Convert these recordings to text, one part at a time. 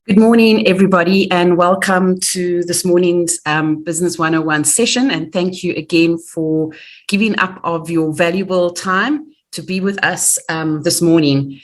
Good morning, everybody, and welcome to this morning's Business 101 session. And thank you again for giving up of your valuable time to be with us this morning.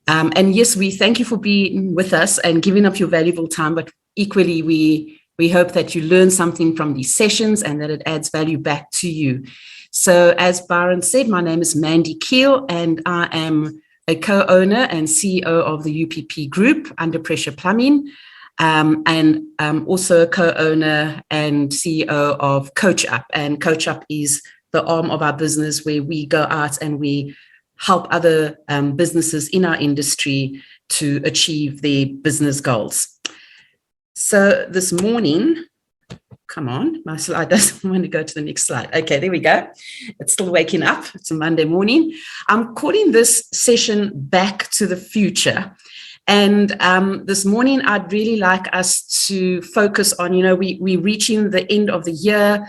And yes, we thank you for being with us and giving up your valuable time, but equally, we hope that you learn something from these sessions and that it adds value back to you. So as Byron said, my name is Mandy Keil, and I am a co-owner and CEO of the UPP Group, Under Pressure Plumbing, and also a co-owner and CEO of Coach Up. And Coach Up is the arm of our business where we go out and we help other businesses in our industry to achieve their business goals. So this morning, come on, my slide doesn't want to go to the next slide. Okay, there we go. It's still waking up. It's a Monday morning. I'm calling this session Back to the Future. And this morning, I'd really like us to focus on, we're reaching the end of the year.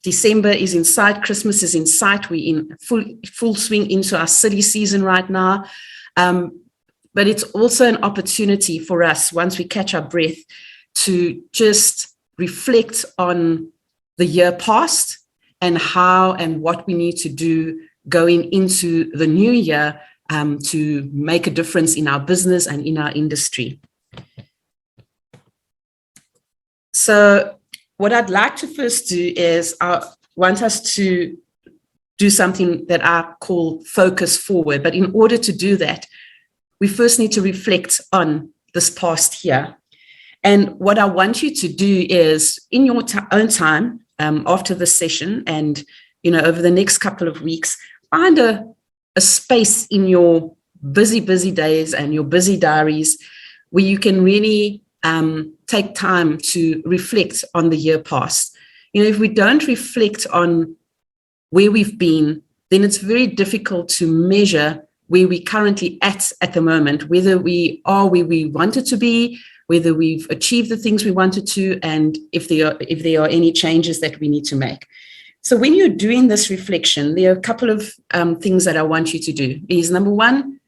December is in sight. Christmas is in sight. We're in full swing into our silly season right now. But it's also an opportunity for us, once we catch our breath, to just reflect on the year past and how and what we need to do going into the new year to make a difference in our business and in our industry. So what I'd like to first do is I want us to do something that I call focus forward. But in order to do that, we first need to reflect on this past year. And what I want you to do is, in your own time, after the session and, over the next couple of weeks, find a space in your busy days and your busy diaries where you can really take time to reflect on the year past. If we don't reflect on where we've been, then it's very difficult to measure where we're currently at the moment, whether we are where we wanted to be, whether we've achieved the things we wanted to, and if there are any changes that we need to make. So when you're doing this reflection, there are a couple of things that I want you to do. Is number one,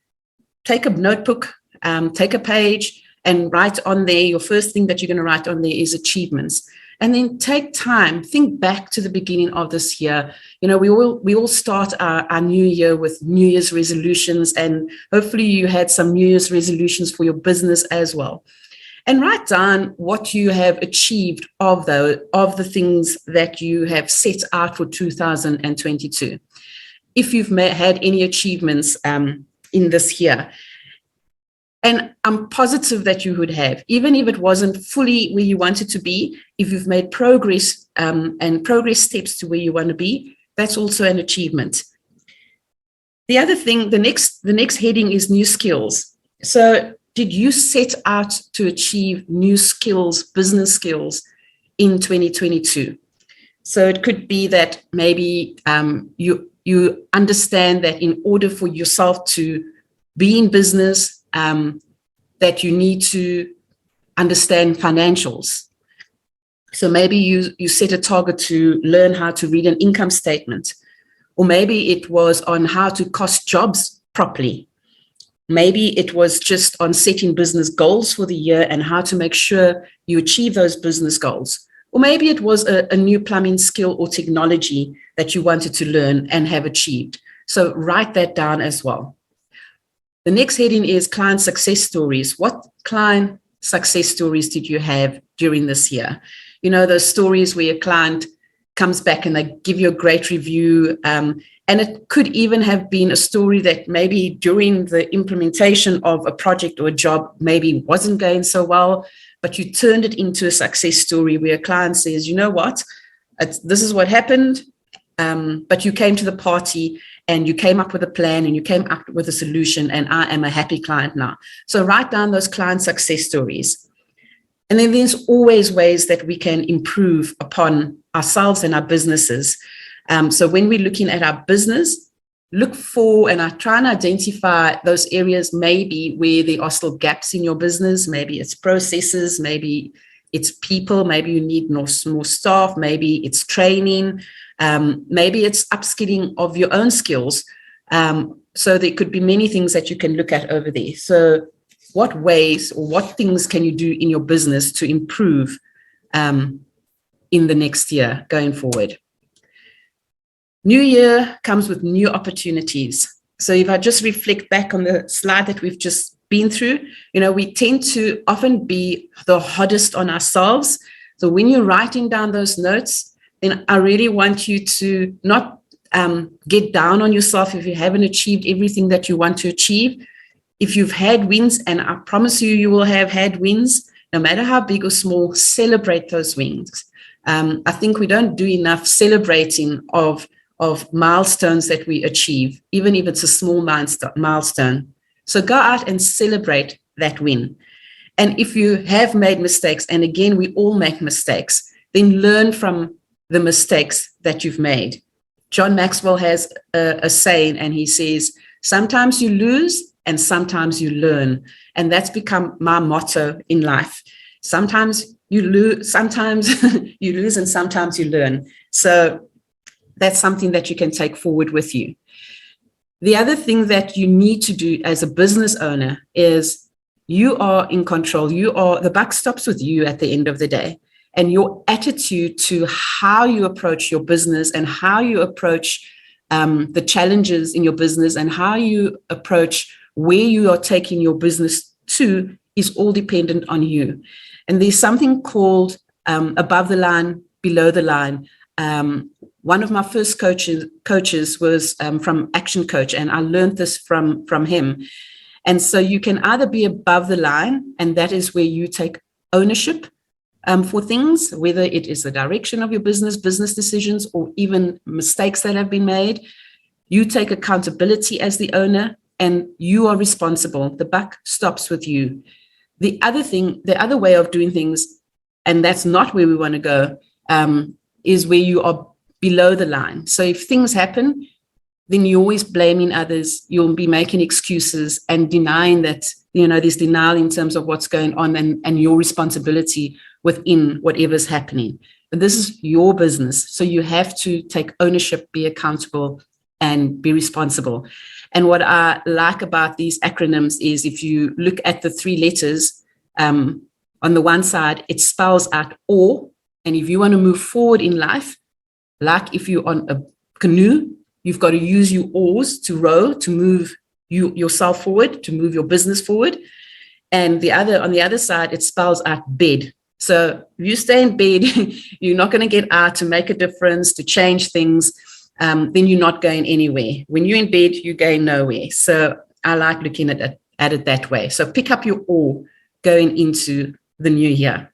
take a notebook, take a page, and write on there. Your first thing that you're going to write on there is achievements. And then take time, think back to the beginning of this year. We all start our new year with New Year's resolutions, and hopefully you had some New Year's resolutions for your business as well. And write down what you have achieved of the things that you have set out for 2022. If you've had any achievements in this year. And I'm positive that you would have, even if it wasn't fully where you wanted to be, if you've made progress and progress steps to where you want to be, that's also an achievement. The other thing, the next heading is new skills. So did you set out to achieve new skills, business skills in 2022? So it could be that maybe you understand that in order for yourself to be in business, that you need to understand financials. So maybe you set a target to learn how to read an income statement, or maybe it was on how to cost jobs properly. Maybe it was just on setting business goals for the year and how to make sure you achieve those business goals. Or maybe it was a new plumbing skill or technology that you wanted to learn and have achieved. So write that down as well. The next heading is client success stories. What client success stories did you have during this year? Those stories where a client comes back and they give you a great review. And it could even have been a story that maybe during the implementation of a project or a job maybe wasn't going so well, but you turned it into a success story where a client says, you know what, this is what happened, but you came to the party and you came up with a plan and you came up with a solution, and I am a happy client now. So write down those client success stories. And then there's always ways that we can improve upon ourselves and our businesses. So when we're looking at our business, look for and I try and identify those areas maybe where there are still gaps in your business. Maybe it's processes, maybe it's people, maybe you need more staff, maybe it's training, maybe it's upskilling of your own skills. So there could be many things that you can look at over there. So what ways or what things can you do in your business to improve in the next year going forward? New year comes with new opportunities. So if I just reflect back on the slide that we've just been through, we tend to often be the hardest on ourselves. So when you're writing down those notes, then I really want you to not get down on yourself if you haven't achieved everything that you want to achieve. If you've had wins, and I promise you will have had wins, no matter how big or small, celebrate those wins. I think we don't do enough celebrating of milestones that we achieve, even if it's a small milestone. So go out and celebrate that win. And if you have made mistakes, and again, we all make mistakes, then learn from the mistakes that you've made. John Maxwell has a saying, and he says, sometimes you lose and sometimes you learn. And that's become my motto in life. Sometimes you lose, sometimes you lose, and sometimes you learn. So that's something that you can take forward with you. The other thing that you need to do as a business owner is you are in control. The buck stops with you at the end of the day. And your attitude to how you approach your business and how you approach the challenges in your business and how you approach where you are taking your business to is all dependent on you. And there's something called above the line, below the line. One of my first coaches was from Action Coach, and I learned this from him. And so you can either be above the line, and that is where you take ownership for things, whether it is the direction of your business decisions, or even mistakes that have been made. You take accountability as the owner, and you are responsible. The buck stops with you. The other way of doing things, and that's not where we want to go, is where you are below the line. So if things happen, then you're always blaming others. You'll be making excuses and denying that, there's denial in terms of what's going on and your responsibility within whatever's happening. But this is your business. So you have to take ownership, be accountable, and be responsible. And what I like about these acronyms is if you look at the three letters, on the one side, it spells out or. And if you want to move forward in life, like if you're on a canoe, you've got to use your oars to row, to move yourself forward, to move your business forward. And on the other side, it spells out bed. So if you stay in bed, you're not going to get out to make a difference, to change things. Then you're not going anywhere. When you're in bed, you're going nowhere. So I like looking at it that way. So pick up your oar going into the new year.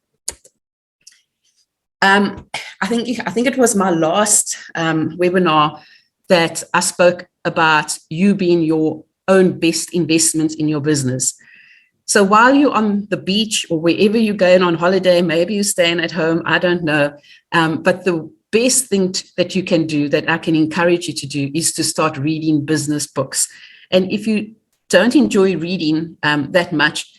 I think it was my last webinar that I spoke about you being your own best investment in your business. So while you're on the beach or wherever you're going on holiday, maybe you're staying at home, I don't know. But the best thing that you can do, that I can encourage you to do, is to start reading business books. And if you don't enjoy reading that much,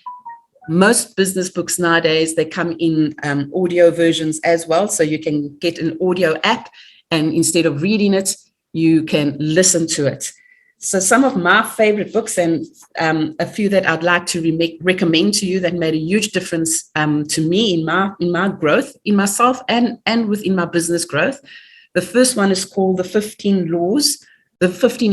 most business books nowadays, they come in audio versions as well. So you can get an audio app, and instead of reading it, you can listen to it. So some of my favorite books, and a few that I'd like to recommend to you that made a huge difference to me in my growth, in myself and within my business growth. The first one is called The 15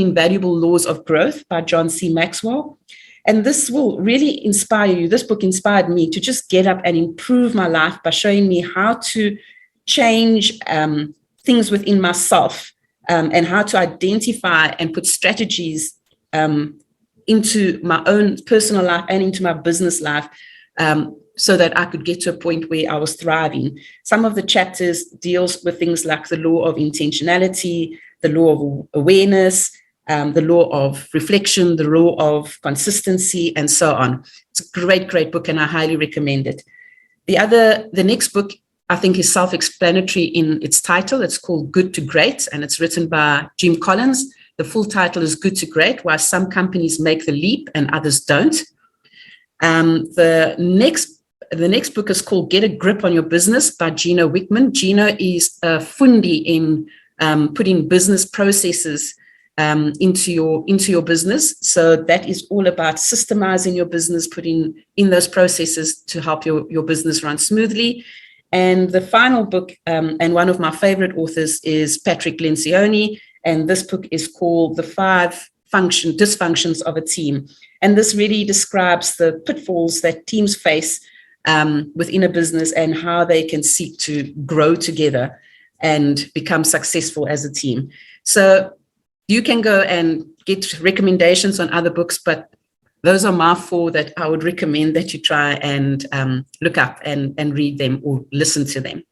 Invaluable Laws of Growth by John C. Maxwell. And this will really inspire you. This book inspired me to just get up and improve my life by showing me how to change things within myself, and how to identify and put strategies into my own personal life and into my business life, so that I could get to a point where I was thriving. Some of the chapters deals with things like the law of intentionality, the law of awareness, the law of reflection, the law of consistency, and so on. It's a great, great book, and I highly recommend it. The next book, I think, is self-explanatory in its title. It's called Good to Great, and it's written by Jim Collins. The full title is Good to Great: Why Some Companies Make the Leap and Others Don't. The next book is called Get a Grip on Your Business by Gino Wickman. Gino is a fundi in putting business processes into your business. So that is all about systemizing your business, putting in those processes to help your business run smoothly. And the final book, and one of my favorite authors, is Patrick Lencioni, and this book is called The 5 Dysfunctions of a Team. And this really describes the pitfalls that teams face within a business and how they can seek to grow together and become successful as a team. So you can go and get recommendations on other books, but those are my 4 that I would recommend that you try and look up and read them or listen to them.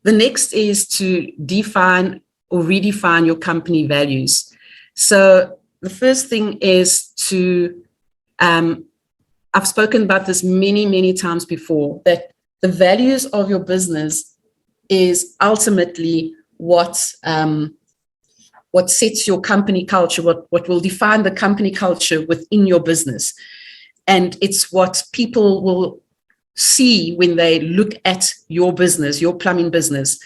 The next is to define or redefine your company values. So the first thing is to, I've spoken about this many, many times before, that the values of your business is ultimately what sets your company culture, what will define the company culture within your business. And it's what people will see when they look at your business, your plumbing business.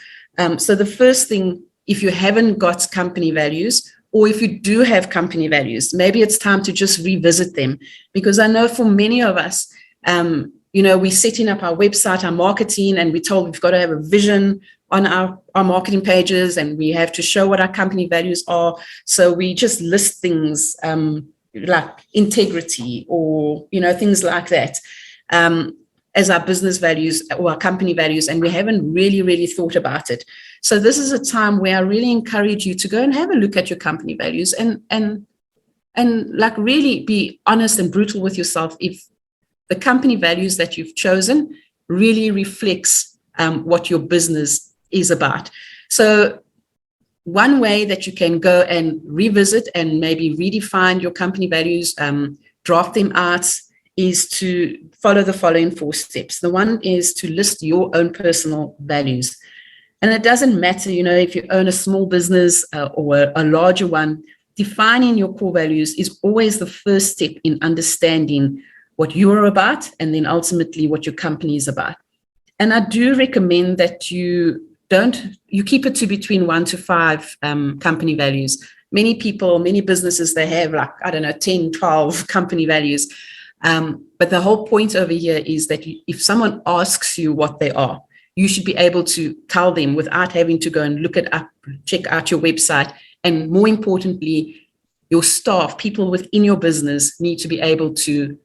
So the first thing, if you haven't got company values, or if you do have company values, maybe it's time to just revisit them. Because I know for many of us, we're setting up our website, our marketing, and we're told we've got to have a vision on our marketing pages, and we have to show what our company values are. So we just list things like integrity or, things like that as our business values or our company values, and we haven't really, really thought about it. So this is a time where I really encourage you to go and have a look at your company values and like really be honest and brutal with yourself if the company values that you've chosen really reflects what your business is about. So one way that you can go and revisit and maybe redefine your company values, draft them out, is to follow the following 4 steps. The one is to list your own personal values. And it doesn't matter, if you own a small business or a larger one, defining your core values is always the first step in understanding what you're about and then ultimately what your company is about. And I do recommend that you keep it to between 1 to 5 company values. Many people, many businesses, they have 10, 12 company values. But the whole point over here is that if someone asks you what they are, you should be able to tell them without having to go and look it up, check out your website. And more importantly, your staff, people within your business, need to be able to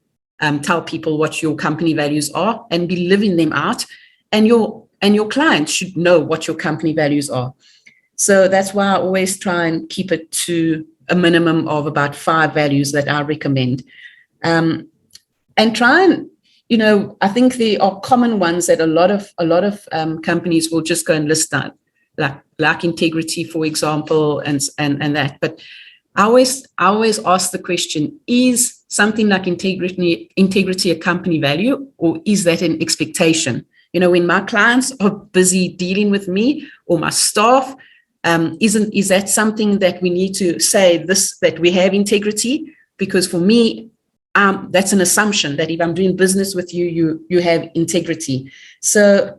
tell people what your company values are and be living them out. And your clients should know what your company values are. So that's why I always try and keep it to a minimum of about 5 values that I recommend. And try and, I think there are common ones that a lot of companies will just go and list down, like integrity, for example, and that. But I always ask the question, is something like integrity a company value, or is that an expectation? When my clients are busy dealing with me or my staff, is that something that we need to say that we have integrity? Because for me, that's an assumption that if I'm doing business with you, you have integrity. So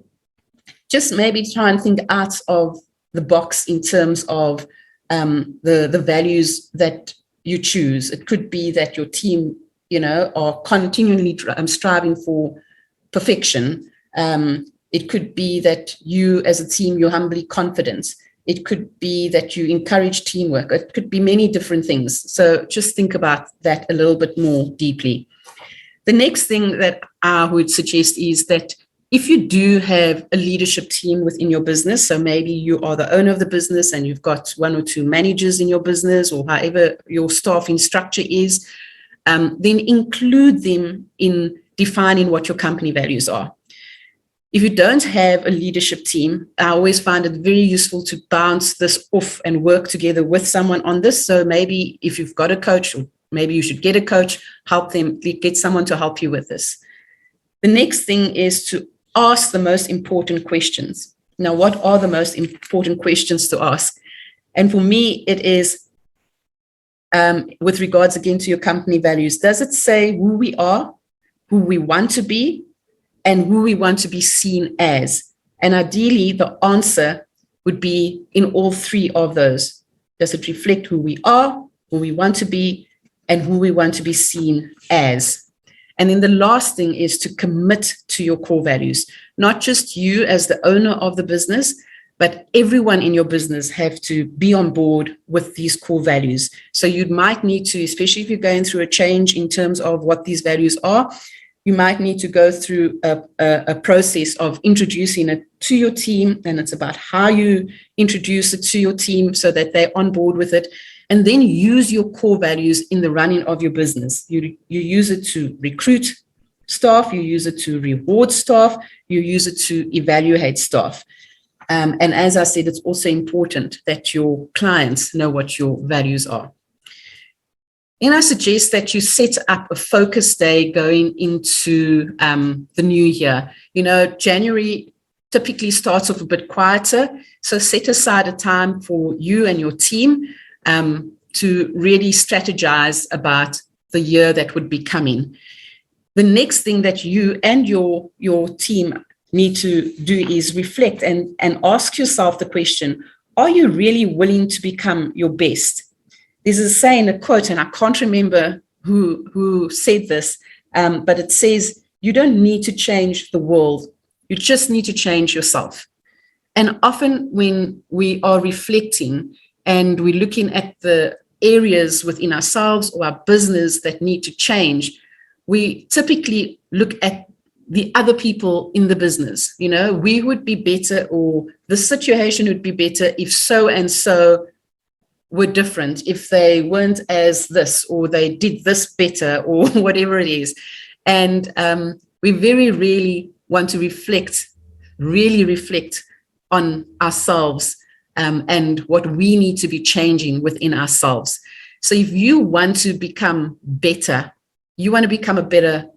just maybe try and think out of the box in terms of the values that you choose. It could be that your team, are continually striving for perfection. It could be that you as a team, you're humbly confident. It could be that you encourage teamwork. It could be many different things. So just think about that a little bit more deeply. The next thing that I would suggest is that if you do have a leadership team within your business, so maybe you are the owner of the business and you've got 1 or 2 managers in your business, or however your staffing structure is, then include them in defining what your company values are. If you don't have a leadership team, I always find it very useful to bounce this off and work together with someone on this. So maybe if you've got a coach, or maybe you should get a coach, help them, get someone to help you with this. The next thing is to ask the most important questions. Now, what are the most important questions to ask? And for me, it is with regards again to your company values. Does it say who we are, who we want to be, and who we want to be seen as? And ideally, the answer would be in all 3 of those. Does it reflect who we are, who we want to be, and who we want to be seen as? And then the last thing is to commit to your core values, not just you as the owner of the business, but everyone in your business have to be on board with these core values. So you might need to, especially if you're going through a change in terms of what these values are, you might need to go through a process of introducing it to your team. And it's about how you introduce it to your team so that they're on board with it. And then use your core values in the running of your business. You use it to recruit staff, you use it to reward staff, you use it to evaluate staff. And as I said, it's also important that your clients know what your values are. And I suggest that you set up a focus day going into the new year. January typically starts off a bit quieter. So set aside a time for you and your team to really strategize about the year that would be coming. The next thing that you and your team need to do is reflect and ask yourself the question, are you really willing to become your best? There's a saying, a quote, and I can't remember who said this, but it says, you don't need to change the world. You just need to change yourself. And often when we are reflecting and we're looking at the areas within ourselves or our business that need to change, we typically look at the other people in the business. We would be better, or the situation would be better if so and so were different, if they weren't as this, or they did this better, or whatever it is. And we very rarely want to really reflect on ourselves and what we need to be changing within ourselves. So if you want to become better, you want to become a better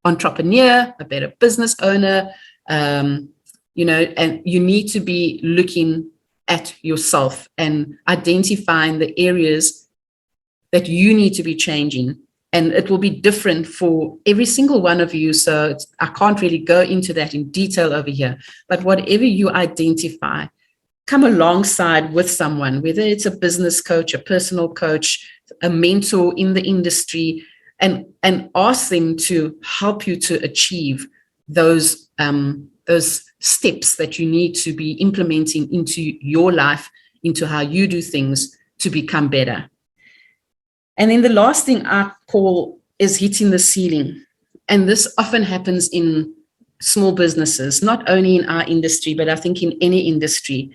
entrepreneur, a better business owner, and you need to be looking at yourself and identifying the areas that you need to be changing. And it will be different for every single one of you. So I can't really go into that in detail over here, but whatever you identify, come alongside with someone, whether it's a business coach, a personal coach, a mentor in the industry, and ask them to help you to achieve those steps that you need to be implementing into your life, into how you do things to become better. And then the last thing I call is hitting the ceiling. And this often happens in small businesses, not only in our industry, but I think in any industry.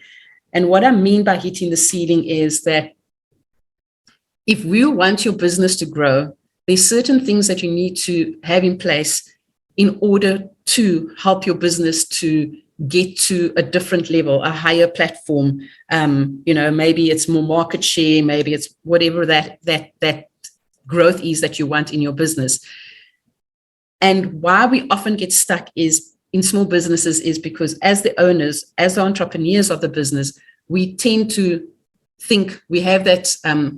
And what I mean by hitting the ceiling is that if you want your business to grow, there's certain things that you need to have in place in order to help your business to get to a different level, a higher platform. Maybe it's more market share, maybe it's whatever that growth is that you want in your business. And why we often get stuck is in small businesses is because as the owners, as the entrepreneurs of the business, we tend to think we have that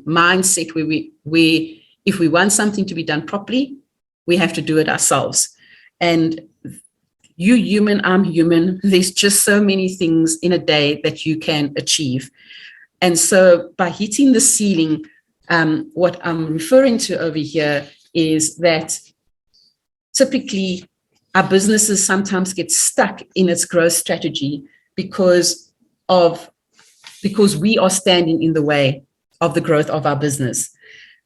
mindset where we if we want something to be done properly, we have to do it ourselves. And you're human, I'm human. There's just so many things in a day that you can achieve. And so by hitting the ceiling, what I'm referring to over here is that typically our businesses sometimes get stuck in its growth strategy because we are standing in the way of the growth of our business.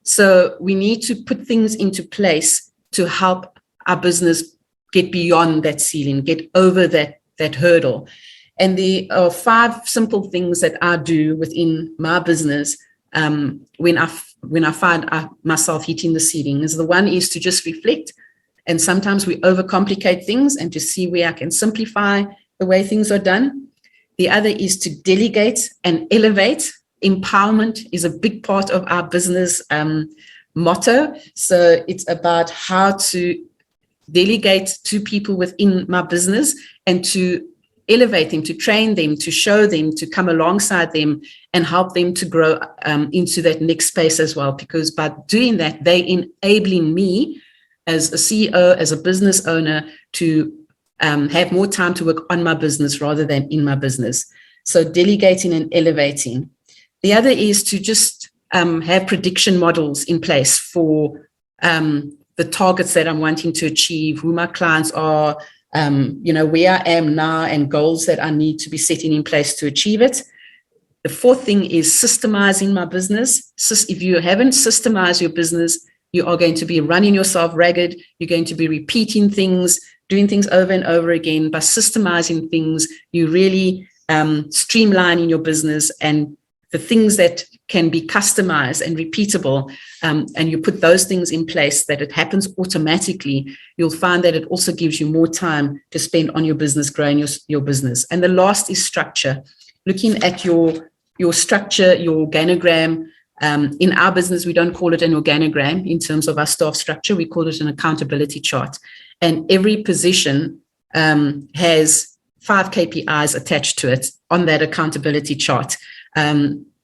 So we need to put things into place to help our business get beyond that ceiling, get over that hurdle. And there are 5 simple things that I do within my business when I find myself hitting the ceiling. The one is to just reflect. And sometimes we overcomplicate things and to see where I can simplify the way things are done. The other is to delegate and elevate. Empowerment is a big part of our business motto. So it's about how to delegate to people within my business and to elevate them, to train them, to show them, to come alongside them and help them to grow into that next space as well. Because by doing that, they're enabling me as a CEO, as a business owner, to have more time to work on my business rather than in my business. So delegating and elevating. The other is to just have prediction models in place for the targets that I'm wanting to achieve, who my clients are, where I am now, and goals that I need to be setting in place to achieve it. The fourth thing is systemizing my business. If you haven't systemized your business, you are going to be running yourself ragged. You're going to be repeating things, doing things over and over again. By systemizing things, you really streamlining your business, and the things that can be customized and repeatable, and you put those things in place that it happens automatically, you'll find that it also gives you more time to spend on your business, growing your business. And the last is structure. Looking at your structure, your organogram. In our business, we don't call it an organogram in terms of our staff structure. We call it an accountability chart. And every position has 5 KPIs attached to it on that accountability chart.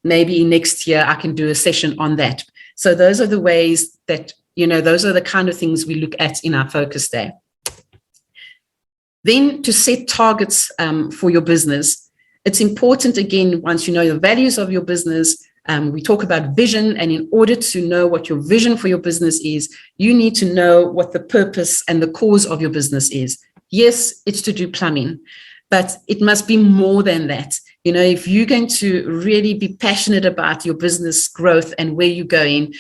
Maybe next year I can do a session on that. So those are the ways that, those are the kind of things we look at in our focus day. Then to set targets for your business, it's important, again, once you know the values of your business, we talk about vision, and in order to know what your vision for your business is, you need to know what the purpose and the cause of your business is. Yes, it's to do plumbing, but it must be more than that. If you're going to really be passionate about your business growth and where you're going,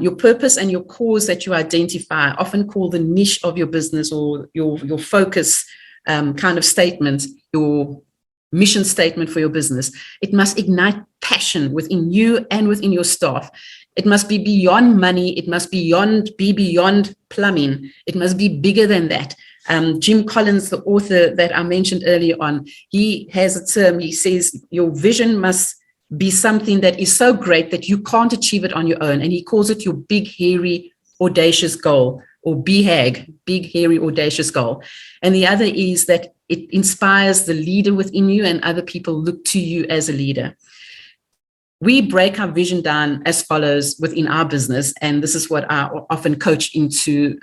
your purpose and your cause that you identify, often called the niche of your business or your focus kind of statement, your mission statement for your business. It must ignite passion within you and within your staff. It must be beyond money. It must be beyond plumbing. It must be bigger than that. Jim Collins, the author that I mentioned earlier on, he has a term. He says your vision must be something that is so great that you can't achieve it on your own. And he calls it your big, hairy, audacious goal, or BHAG, big, hairy, audacious goal. And the other is that it inspires the leader within you, and other people look to you as a leader. We break our vision down as follows within our business, and this is what I often coach into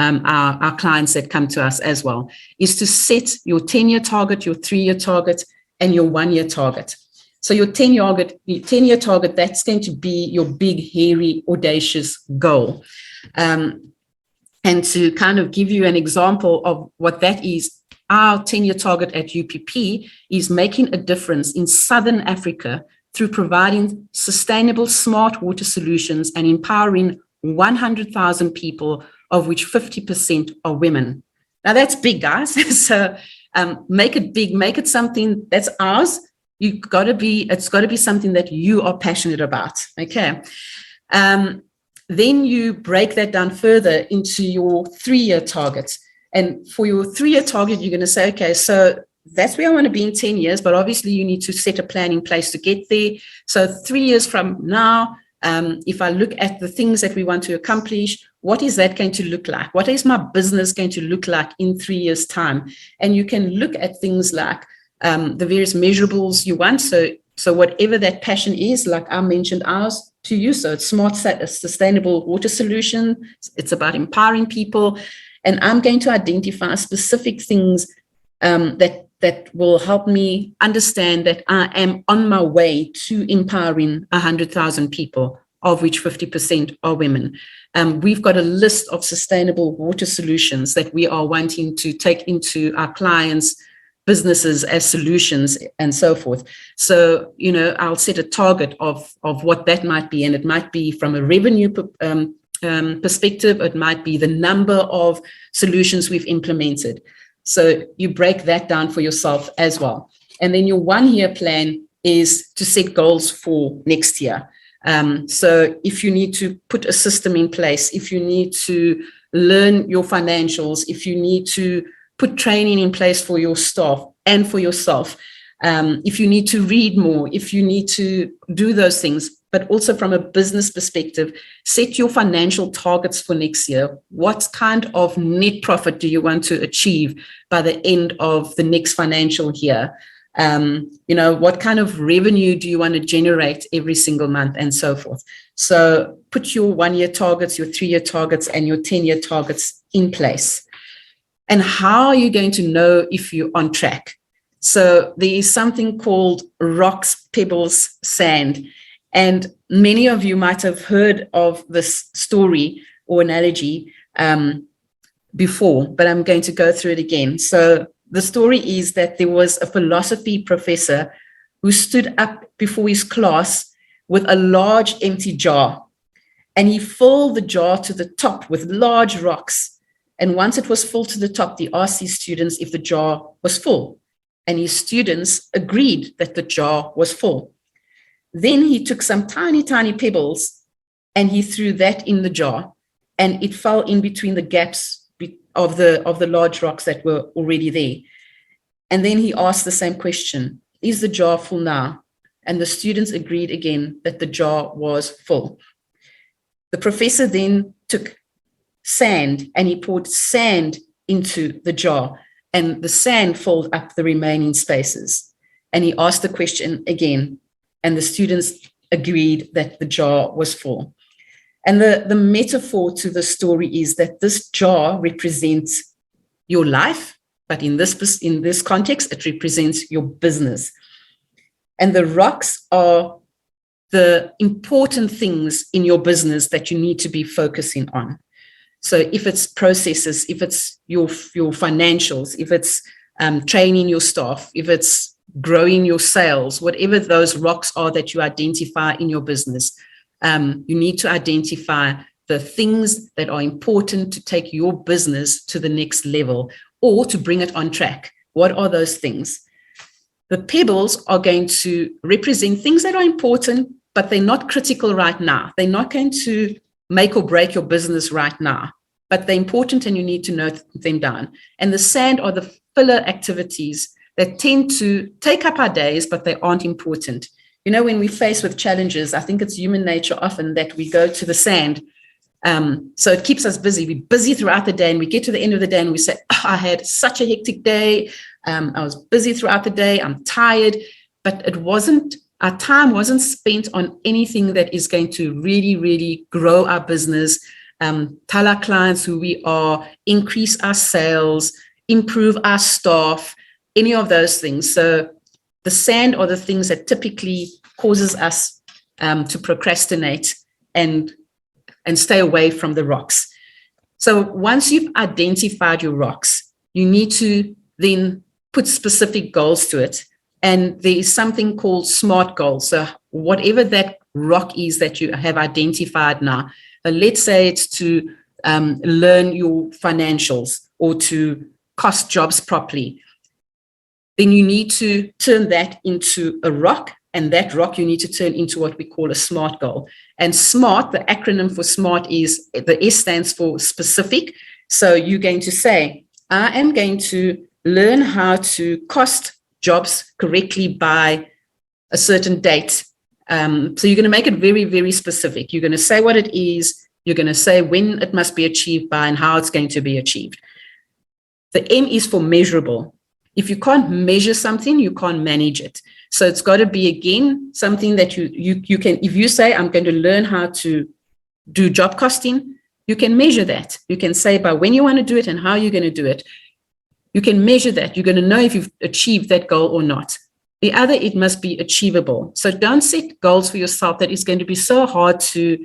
our clients that come to us as well, is to set your 10-year target, your 3-year target, and your 1-year target. So your 10-year target, that's going to be your big, hairy, audacious goal. And to kind of give you an example of what that is, our 10-year target at UPP is making a difference in Southern Africa through providing sustainable smart water solutions and empowering 100,000 people, of which 50% are women. Now that's big, guys. So make it big, make it something that's ours. It's got to be something that you are passionate about. Okay. Then you break that down further into your 3-year targets. And for your 3-year target, you're going to say, okay, so that's where I want to be in 10 years, but obviously you need to set a plan in place to get there. So 3 years from now, if I look at the things that we want to accomplish, what is that going to look like? What is my business going to look like in 3 years' time? And you can look at things like the various measurables you want. So whatever that passion is, like I mentioned ours to you, so it's smart, sustainable water solution. It's about empowering people. And I'm going to identify specific things that will help me understand that I am on my way to empowering 100,000 people, of which 50% are women. We've got a list of sustainable water solutions that we are wanting to take into our clients' businesses as solutions and so forth. So, I'll set a target of what that might be. And it might be from a revenue perspective. It might be the number of solutions we've implemented. So you break that down for yourself as well. And then your 1-year plan is to set goals for next year. So if you need to put a system in place, if you need to learn your financials, if you need to put training in place for your staff and for yourself, if you need to read more, if you need to do those things, but also from a business perspective, set your financial targets for next year. What kind of net profit do you want to achieve by the end of the next financial year? What kind of revenue do you want to generate every single month, and so forth? So put your 1-year targets, your 3-year targets, and your 10-year targets in place. And how are you going to know if you're on track? So there is something called rocks, pebbles, sand. And many of you might have heard of this story or analogy before, but I'm going to go through it again. So the story is that there was a philosophy professor who stood up before his class with a large empty jar, and he filled the jar to the top with large rocks. And once it was full to the top, he asked his students if the jar was full. And his students agreed that the jar was full. Then he took some tiny, tiny pebbles and he threw that in the jar, and it fell in between the gaps of the large rocks that were already there. And then he asked the same question, is the jar full now? And the students agreed again that the jar was full. The professor then took sand and he poured sand into the jar, and the sand filled up the remaining spaces. And he asked the question again, and the students agreed that the jar was full. And the metaphor to the story is that this jar represents your life, but in this context, it represents your business. And the rocks are the important things in your business that you need to be focusing on. So if it's processes, if it's your financials, if it's training your staff, if it's growing your sales, whatever those rocks are that you identify in your business, you need to identify the things that are important to take your business to the next level or to bring it on track. What are those things? The pebbles are going to represent things that are important, but they're not critical right now. They're not going to make or break your business right now, but they're important and you need to note them down. And the sand are the filler activities that tend to take up our days, but they aren't important. You know, when we face with challenges, I think it's human nature often that we go to the sand. So it keeps us busy. We're busy throughout the day and we get to the end of the day and we say, oh, I had such a hectic day. I was busy throughout the day. I'm tired, but our time wasn't spent on anything that is going to really, really grow our business, tell our clients who we are, increase our sales, improve our staff, any of those things. So the sand are the things that typically causes us to procrastinate and stay away from the rocks. So once you've identified your rocks, you need to then put specific goals to it. And there is something called SMART goals. So whatever that rock is that you have identified now, let's say it's to learn your financials or to cost jobs properly, then you need to turn that into a rock, and that rock you need to turn into what we call a SMART goal. And SMART, the acronym for SMART is, the S stands for specific. So you're going to say, I am going to learn how to cost jobs correctly by a certain date. So you're going to make it very, very specific. You're going to say what it is. You're going to say when it must be achieved by and how it's going to be achieved. The M is for measurable. If you can't measure something, you can't manage it. So it's got to be, again, something that you can, if you say, I'm going to learn how to do job costing, you can measure that. You can say by when you want to do it and how you're going to do it. You can measure that. You're going to know if you've achieved that goal or not. The other, it must be achievable. So don't set goals for yourself that is going to be so hard to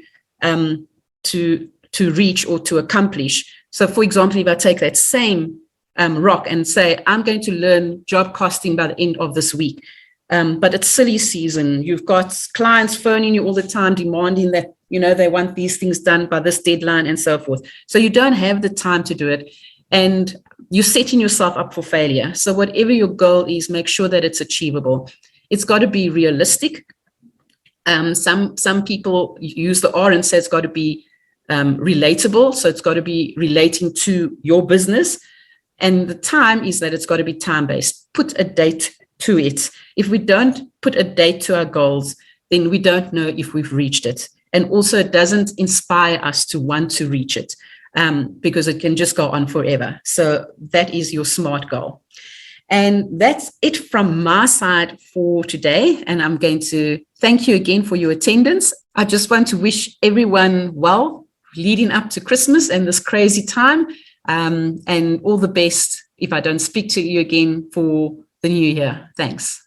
reach or to accomplish. So for example, if I take that same rock and say, I'm going to learn job costing by the end of this week. But it's silly season. You've got clients phoning you all the time, demanding that, they want these things done by this deadline and so forth. So you don't have the time to do it. And you're setting yourself up for failure. So whatever your goal is, make sure that it's achievable. It's got to be realistic. Some people use the R and say it's got to be relatable. So it's got to be relating to your business. And the time is that it's got to be time-based. Put a date to it. If we don't put a date to our goals, then we don't know if we've reached it. And also it doesn't inspire us to want to reach it because it can just go on forever. So that is your SMART goal. And that's it from my side for today. And I'm going to thank you again for your attendance. I just want to wish everyone well leading up to Christmas and this crazy time. And all the best if I don't speak to you again for the new year. Thanks.